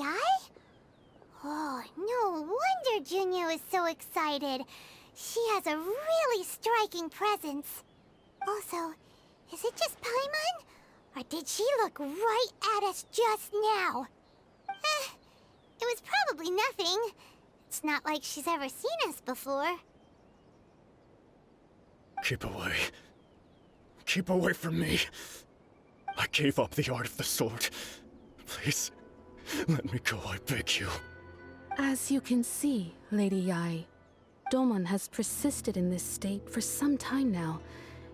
Yae? Oh, no wonder Junior was so excited. She has a really striking presence. Also, is it just Paimon? Or did she look right at us just now? It was probably nothing. It's not like she's ever seen us before. Keep away. Keep away from me. I gave up the art of the sword. Please, let me go, I beg you. As you can see, Lady Yae, Domon has persisted in this state for some time now.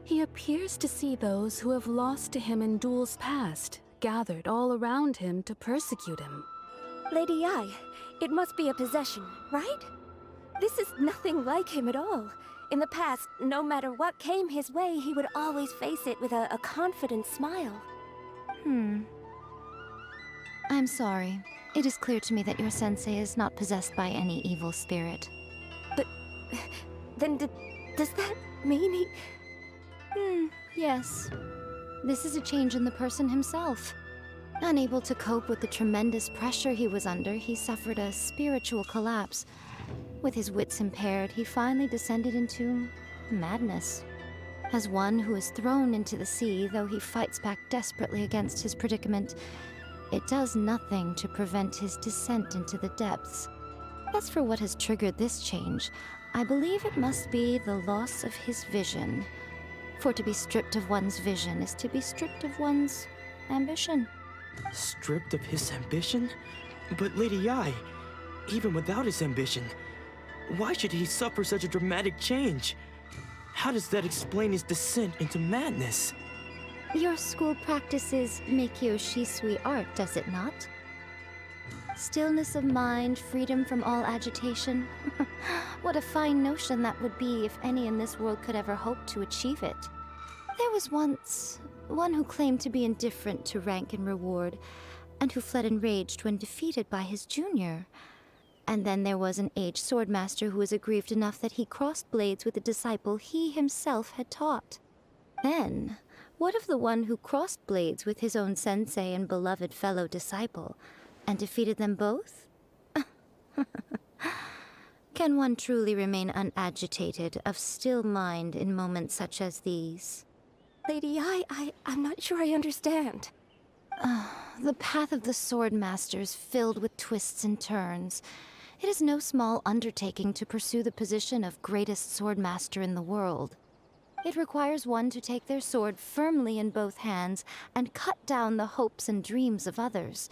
He appears to see those who have lost to him in duels past, gathered all around him to persecute him. Lady Yae, it must be a possession, right? This is nothing like him at all. In the past, no matter what came his way, he would always face it with a confident smile. I'm sorry. It is clear to me that your sensei is not possessed by any evil spirit. But then does that mean he... Yes. This is a change in the person himself. Unable to cope with the tremendous pressure he was under, he suffered a spiritual collapse. With his wits impaired, he finally descended into madness. As one who is thrown into the sea, though he fights back desperately against his predicament, it does nothing to prevent his descent into the depths. As for what has triggered this change, I believe it must be the loss of his vision. For to be stripped of one's vision is to be stripped of one's ambition. Stripped of his ambition? But Lady Yae, even without his ambition, why should he suffer such a dramatic change? How does that explain his descent into madness? Your school practices Meikyo Shisui art, does it not? Stillness of mind, freedom from all agitation. What a fine notion that would be if any in this world could ever hope to achieve it. There was once one who claimed to be indifferent to rank and reward, and who fled enraged when defeated by his junior. And then there was an aged swordmaster who was aggrieved enough that he crossed blades with a disciple he himself had taught. Then, what of the one who crossed blades with his own sensei and beloved fellow disciple, and defeated them both? Can one truly unagitated, unagitated, of still mind in moments such as these? Lady Yae, I'm not sure I understand. The path of the swordmaster is filled with twists and turns. It is no small undertaking to pursue the position of greatest swordmaster in the world. It requires one to take their sword firmly in both hands and cut down the hopes and dreams of others,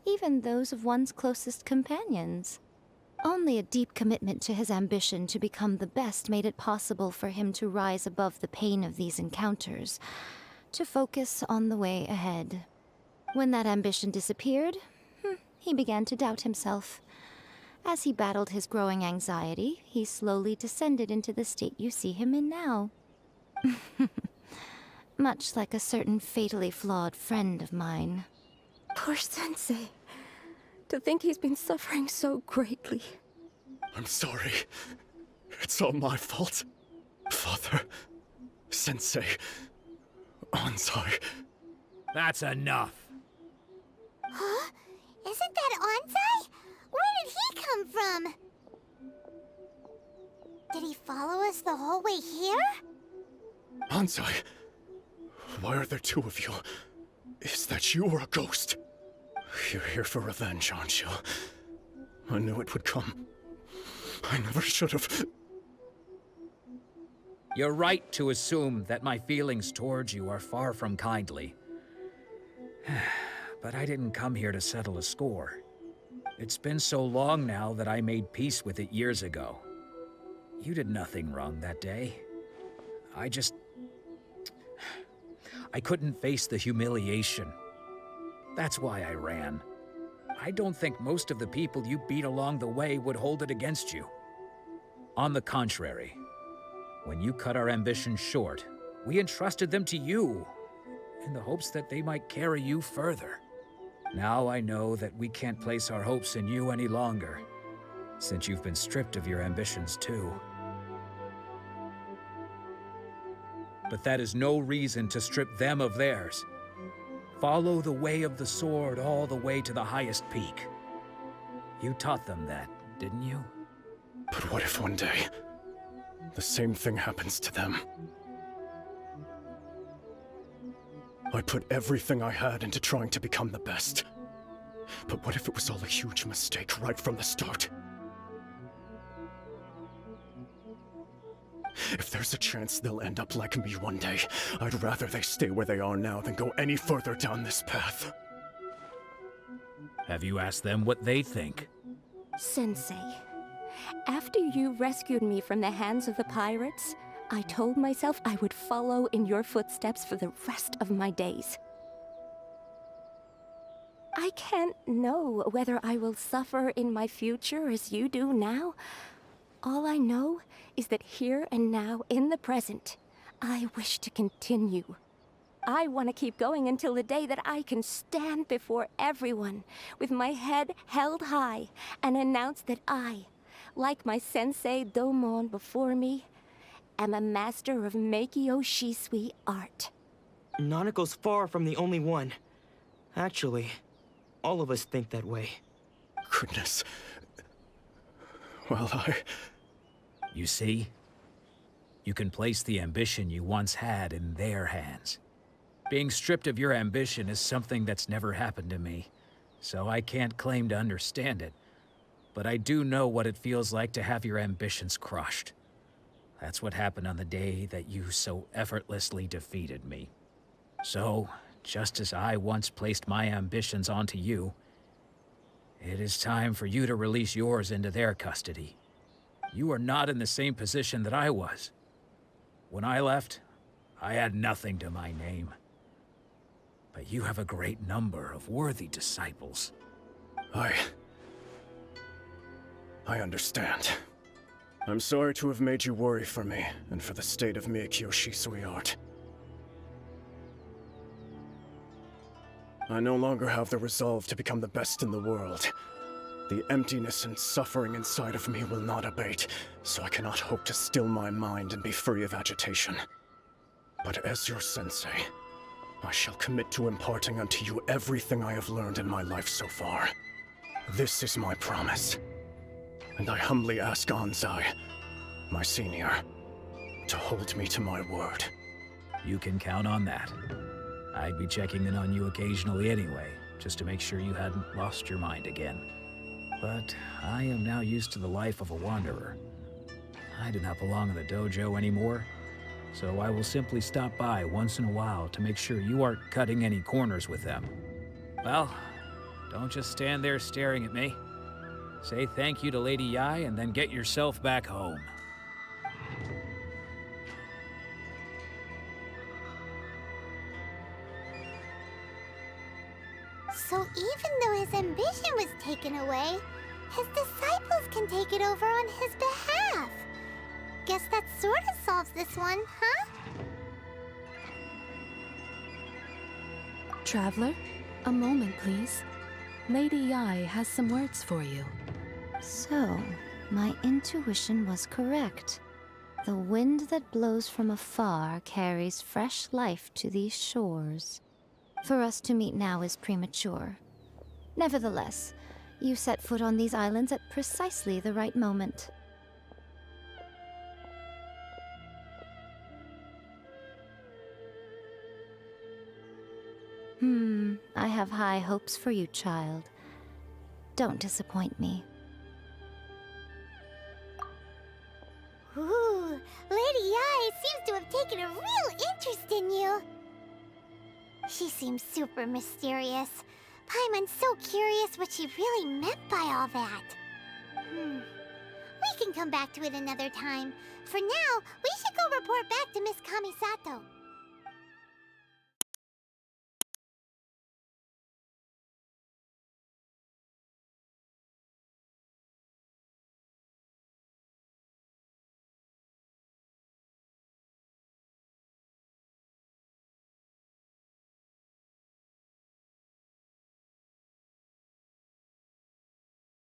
even those of one's closest companions. Only a deep commitment to his ambition to become the best made it possible for him to rise above the pain of these encounters, to focus on the way ahead. When that ambition disappeared, he began to doubt himself. As he battled his growing anxiety, he slowly descended into the state you see him in now. Much like a certain fatally flawed friend of mine. Poor sensei. To think he's been suffering so greatly. I'm sorry. It's all my fault. Father, Sensei, Ansai. That's enough. Huh? Isn't that Ansai? Where did he come from? Did he follow us the whole way here? Ansai, why are there two of you? Is that you or a ghost? You're here for revenge, aren't you? I knew it would come. I never should have. You're right to assume that my feelings towards you are far from kindly. But I didn't come here to settle a score. It's been so long now that I made peace with it years ago. You did nothing wrong that day. I couldn't face the humiliation. That's why I ran. I don't think most of the people you beat along the way would hold it against you. On the contrary, when you cut our ambitions short, we entrusted them to you, in the hopes that they might carry you further. Now I know that we can't place our hopes in you any longer, since you've been stripped of your ambitions too. But that is no reason to strip them of theirs. follow the way of the sword all the way to the highest peak. You taught them that, didn't you? But what if one day, the same thing happens to them? I put everything I had into trying to become the best. But what if it was all a huge mistake right from the start? If there's a chance they'll end up like me one day, I'd rather they stay where they are now than go any further down this path. Have you asked them what they think? Sensei, after you rescued me from the hands of the pirates, I told myself I would follow in your footsteps for the rest of my days. I can't know whether I will suffer in my future as you do now. All I know is that here and now, in the present, I wish to continue. I want to keep going until the day that I can stand before everyone with my head held high and announce that I, like my sensei Domon before me, am a master of Meikyo Shisui art. Nanako's far from the only one. Actually, all of us think that way. Goodness. Well, You see? You can place the ambition you once had in their hands. Being stripped of your ambition is something that's never happened to me, so I can't claim to understand it. But I do know what it feels like to have your ambitions crushed. That's what happened on the day that you so effortlessly defeated me. So, just as I once placed my ambitions onto you, it is time for you to release yours into their custody. You are not in the same position that I was. When I left, I had nothing to my name. But you have a great number of worthy disciples. I understand. I'm sorry to have made you worry for me, and for the state of Meikyo Shisui art. I no longer have the resolve to become the best in the world. The emptiness and suffering inside of me will not abate, so I cannot hope to still my mind and be free of agitation. But as your sensei, I shall commit to imparting unto you everything I have learned in my life so far. This is my promise. And I humbly ask Anzai, my senior, to hold me to my word. You can count on that. I'd be checking in on you occasionally anyway, just to make sure you hadn't lost your mind again. But I am now used to the life of a wanderer. I do not belong in the dojo anymore, so I will simply stop by once in a while to make sure you aren't cutting any corners with them. Well, don't just stand there staring at me. Say thank you to Lady Yae and then get yourself back home. So even though his ambition was taken away, his disciples can take it over on his behalf. Guess that sort of solves this one, huh? Traveler, a moment, please. Lady Yae has some words for you. So, my intuition was correct. The wind that blows from afar carries fresh life to these shores. For us to meet now is premature. Nevertheless, you set foot on these islands at precisely the right moment. I have high hopes for you, child. Don't disappoint me. Ooh, Lady Yae seems to have taken a real interest in you. She seems super mysterious. Paimon's so curious what she really meant by all that. We can come back to it another time. For now, we should go report back to Miss Kamisato.